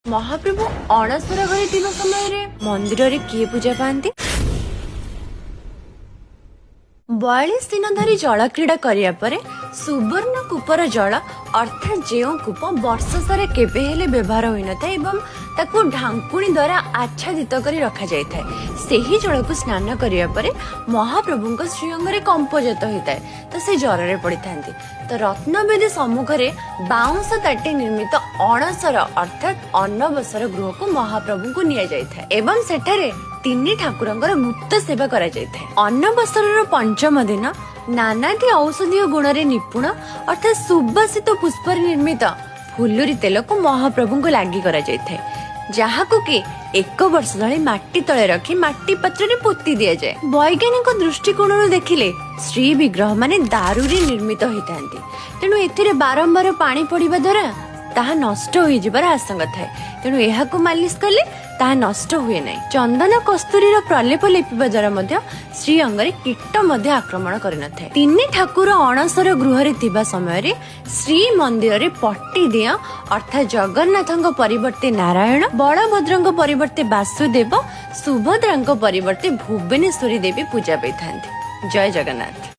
महाप्रभु अणसर घरे थिबा समय रे मंदिर रे किए पूजा पाती 42 दिन धरी जल क्रीड़ा करिया परे सुवर्ण कूपर जल अर्थात जो कूप वर्ष सारा केबे हेले व्यवहार होई नଥାଏ एवं ताकू ढांकुणी द्वारा आच्छादित करी रखा जाय थाए सेही जल को स्नान करिया परे महाप्रभुଙ୍କ श्रीअंग रे कंपजात होइताय तो से जर रे पड़ी थांती तो रत्नवेदी सम्मुख रे बाउंस ताटे निर्मित अणसर अर्थात अन्नबसर गृह को महाप्रभु को निया जाय थाए एवं सेठारे तीन ठाकुरंकर गुप्त सेवा करा जाय थाए अन्नबसर पंचम दिन नानादी औषधीय गुण रे निपुण अर्थात सुबासित पुष्प निर्मित फुलुरी तेल को महाप्रभु को लागी करा जाय थाए जहाको कि 1 वर्ष धरी माटी तले रखी माटी पात्र रे पोती दिया जाए वैज्ञानिक दृष्टिकोण देखिले श्री विग्रह माने दारू रे निर्मित होइतांती तेणु एथिरे बारंबार पानी पड़िबा द्वारा ताहा नष्ट होई जिबार आशंका थाए तेणु एहाको मालिश कले ताहा नष्ट हुए नै चंदन कस्तूरी रो प्रलेप लेपिबा द्वारा मध्य श्री अंगरे कीट मध्य आक्रमण करि न थाए तीन ठाकुर अणसर गृह रे थिबा समय रे श्री मंदिर रे पट्टी दिया अर्थात जगन्नाथଙ୍କ परिवर्ते नारायण बलभद्रଙ୍କ परिवर्ते वासुदेव सुभद्राଙ୍କ परिवर्ते भुवनेश्वरी देवी पूजा पाइथांती जय जगन्नाथ।